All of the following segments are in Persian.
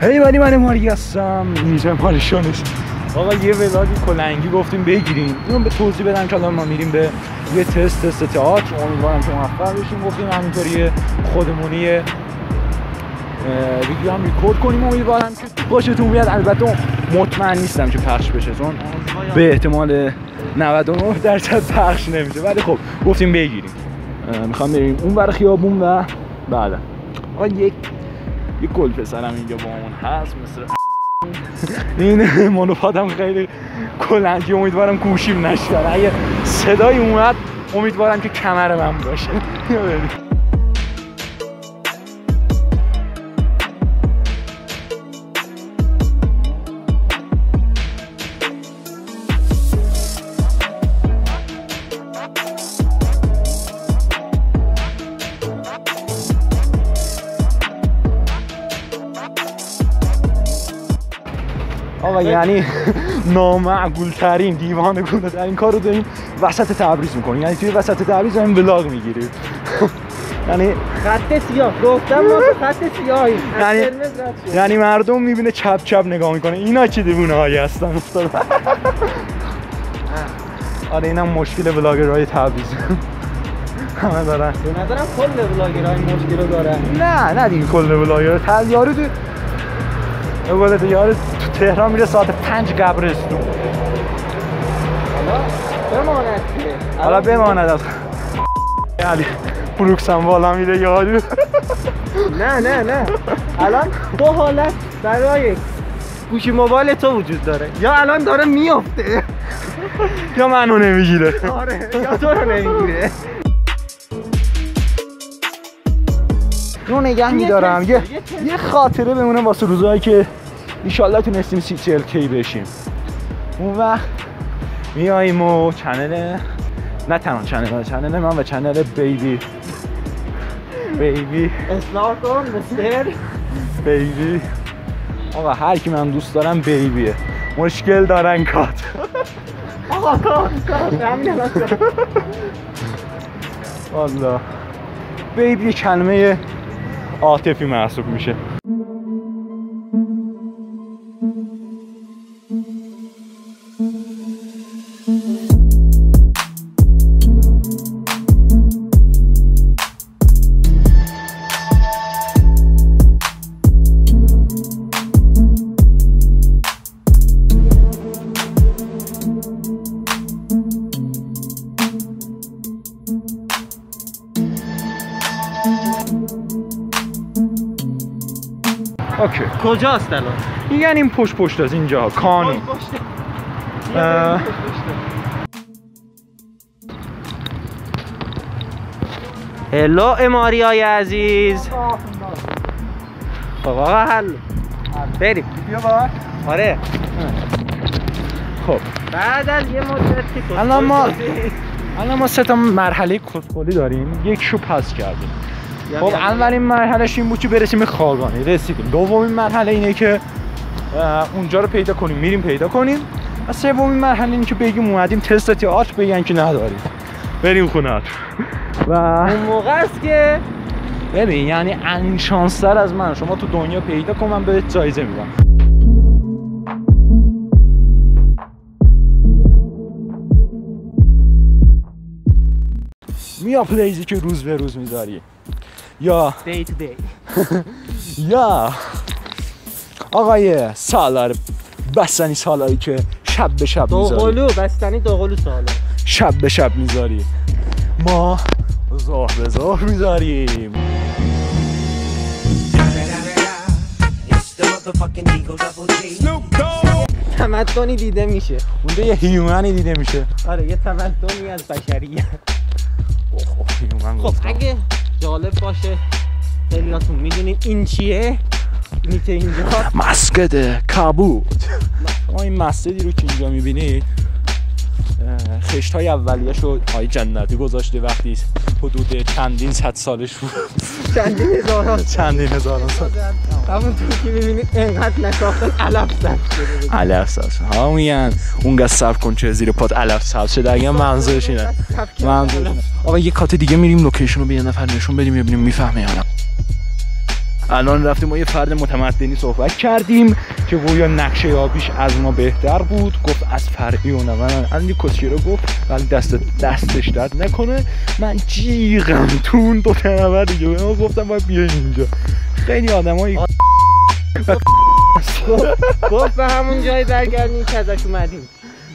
هی ولی من ماری هستم اینجا مالیشانش. آقا یه ولاگی کلنگی گفتیم بگیریم، اینو به توضیح بدم که الان ما میریم به یه تست تئاتر، امیدوارم که موفق بشیم. گفتیم همینطوری خودمونی ویدیو هم ریکورد کنیم، امیدوارم که خوشتون بیاد. البته مطمئن نیستم که پخش بشه چون به احتمال 99% پخش نمیشه، ولی خب گفتیم بگیریم. میخوام بریم اون ور خیابون و بعدا آقا یک گل پسرم اینجا با اون هست مثل این مونوپادم خیلی کلنگی، امیدوارم گوشیم نشکنه. اگه صدای اومد امیدوارم که کمر من باشه. آقا یعنی نامعقول ترین دیوانه گونه ترین کار رو داریم وسط تبریز میکنیم، یعنی توی وسط تبریز داریم ولاگ میگیریم. یعنی خط سیاه گفتم ما خط سیاهی، یعنی مردم میبینه چپ چپ نگاه میکنه اینا چه دیوونه هایی هستن افتاد. آره اینم مشکل ولاگرهای تبریز همه دارن. به نظرم کل ولاگرهای مشکل رو دارن. نه دیگه کل ولاگرها یارو یارو تو تهران میره ساعت 5 قبرستون. حالا بماند از علی بروکس هم بالا میره یارو. نه الان دو حالت برای گوشی موبایل تو وجود داره، یا الان داره میافته یا منو نمیگیره. آره یا تو رو نمیگیره. رو نگه میدارم یه خاطره بمونه واسه روزایی که انشالله تونستیم 30-40K بشیم. اون وقت میاییم و چنل نه تنها چنل من و چنل بیبی اصلاح کن مستر بیبی. آقا هر کی من دوست دارم بیبیه، مشکل دارن کات. آقا کات همین هست. والله بیبی کلمه عاطفی محسوب میشه. اوکی کجاست الان؟ یعنی این پشت از اینجا کانون. هلو اماریای عزیز. آقا حل بریم بیا باید. آره خب بعد از یه مدتی الان ما 3 مرحله کسخلی داریم، یکشو پس کردیم. خب اولین مرحلهش این بود که برسیم به خاقانی، رسیدیم. دومین مرحله اینه که اونجا رو پیدا کنیم، میریم پیدا کنیم. و سومین مرحله اینه که بگیم اومدیم تست تئاتر، بگن که نداریم بریم خونه. و اون موقع است که ببین یعنی انشانس‌تر از من شما تو دنیا پیدا کن، من بهت جایزه میدم. میا پلیزی که روز به روز میذاری یا دی تو دی یا آقای سالار بستنی سالاری که شب به شب میذاری. دوقلو بستنی دوقلو سالار شب به شب میذاری، ما ظهر به ظهر میذاریم. تمدنی دیده میشه اونده یه هیومنی دیده میشه. آره یه تمدنی از بشریت. خب اگه جالب باشه خیلیاتون میدونید این چیه؟ اینی که اینجا مسجد کبود. شما این مسجدی رو که اینجا میبینید خشت‌های اولیه‌شو آقای جنتی گذاشته وقتی حدود چندین صد سالش بود. چندین هزاران سال. همونطور که می‌بینید اینقدر نساختن علف سبز شده. علف سبز. ها میگن اونقدر صبر کن چه زیر پات علف سبز شده. اگه منظورش اینه. آقا یه کات دیگه میریم لوکیشن رو به یه نفر نشون بدیم ببینیم میفهمه یا نه. الان رفتیم ما یه فرد متمدنی صحبت کردیم که گویا نقشه آبیش از ما بهتر بود. گفت از فرعی و نمن عندی کسی رو گفت ولی دستش درد نکنه. من جیغم تون دو تنور دیگه من گفتم باید بیاین اینجا. خیلی آدمایی گفت به همون جایی برگردیم که ازش اومدیم.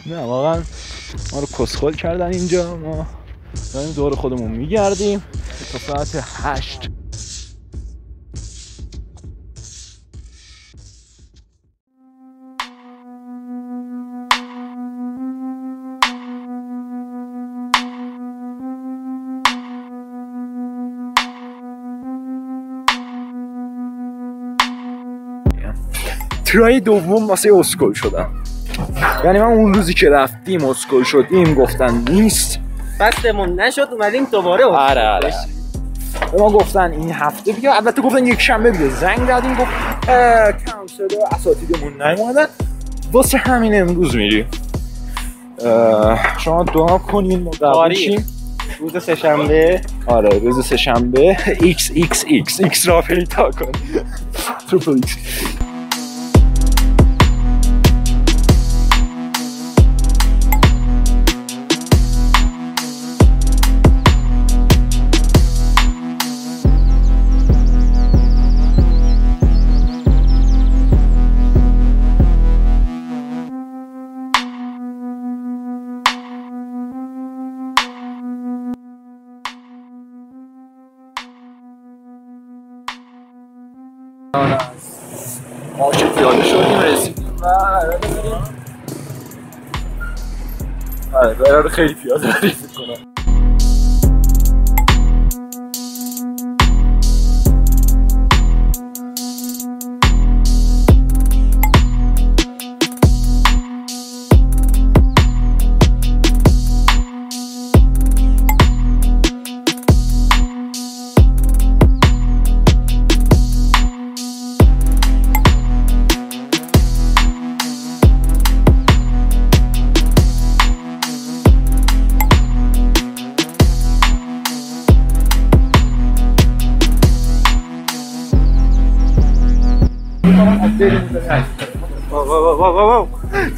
نه واقعا ما رو کسخل کردن اینجا. ما داریم دور خودمون میگردیم تا ساعت 8. ترای دوم واسه اسکول شدم. یعنی من اون روزی که رفتیم اسکول شدیم گفتن نیست بستمون نشد اومدیم دوباره آره ما گفتن این هفته بیا. البته گفتن یک شنبه بیا. زنگ زدیم گفت کانسل اساتیدمون نیومدن واسه همین امروز میریم. شما دعا کنین ما قبول شیم. روز سه‌شنبه. آره روز سه‌شنبه XXX را پیدا کن. تریپل ایکس. ما که پیاده شدیم رسیدیم و برای خیلی پیاده رسید کنم.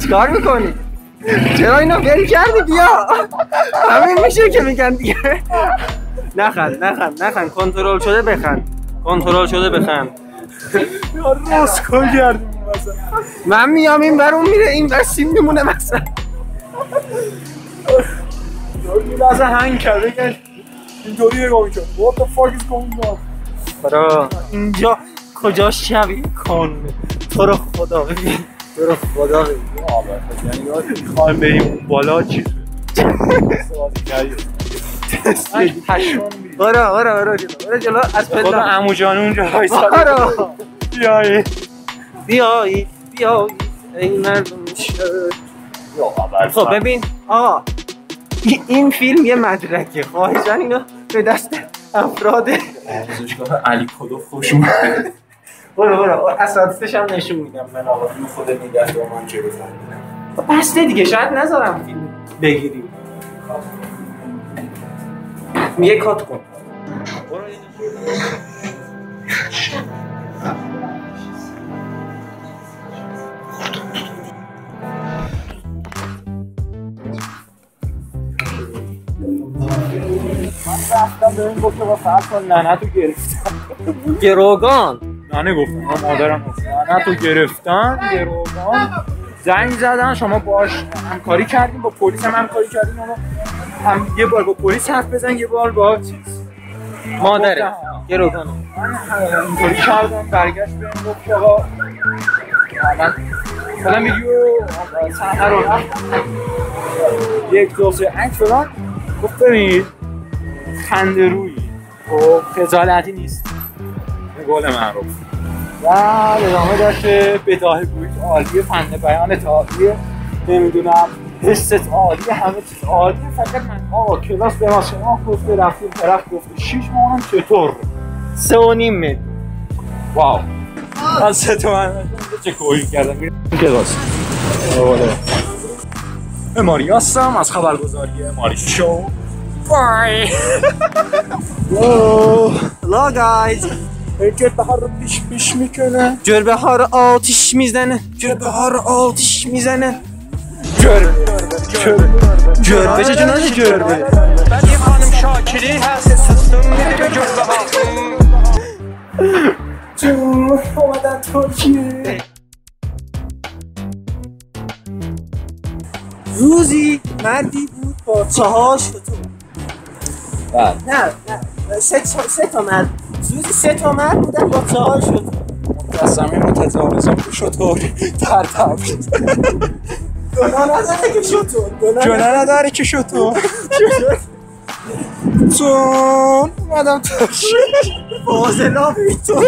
چیکار میکنی؟ چرا اینو بری کردی؟ بیا همین میشه که میگن دیگه. نخند کنترل شده بخند. راست کن کردیم مثلا. من میام این بر اون میره این بر سیم میمونه مثلا. اصلا هنگ کرده اینطوری نگاه میکنم. What the fuck is going on؟ برا اینجا کجا شبیه کن؟ تو رو خدا ببین. یعنی میخوایم بریم اون بالا چیز برو جلو از پله. خدا عمو جان اونجا وایساده. بیایی ای مردم شهر. خب ببین آقا این فیلم یه مدرکه. خواهشاً اینو به دست افراد آموزشگاه علی کدو خوش اومد. برو اساتیدش هم نشون میدم من. آقا اینو خود نگه دار من چه بفهمم. بسته دیگه شاید نذارم فیلم بگیریم. یه کات کن. من رفتم به این گفت که با فرق کن ننتو گرفتم. گروگان؟ نه گفتم مادرم گفت ننتو گرفتن گروگان. زنگ زدن شما باش همکاری کردیم با پلیس هم همکاری کردیم. هم یه بار با پلیس حرف بزن یه بار با چیز مادره گروگان. من اینطوری کردم برگشت به این گفت که آقا من فلان ویدیو صحنه رو یک دوسه عکس فلان. گفت ببینید خنده روی و خجالتی نیست به قول معروف. و ادامه داشته بداهه گویی عالی فن بیان تئاتری نمیدونم حست عالی، همه چیز عالی، فقط من کلاس به ما شما گفته رفتیم طرف گفته 6 ماه چطور 3.5 متر. واو از 3 تومن چه کوهی کردم میرم کلاس. اماری هستم از خبرگزاری اماری شو. بای لا گایز جربه ها رو پیش میکنه، جربه ها رو آتیش میزنه، جربه ها رو آتیش میزنه. جربه چه جنانی جربه بعد یه خانم شاکری هست سستم میره به جربه ها. جون اومدن ترکیه. روزی مردی بود با 4 شتر. نه 3 تا مرد. روزی 3 تا مرد بودن با 4 شتر. متأسفانه متضاربم شطور در گناه نداره که شطور. گناه نداره که شطور. چون اومدم ترکیه. فاضلاب تو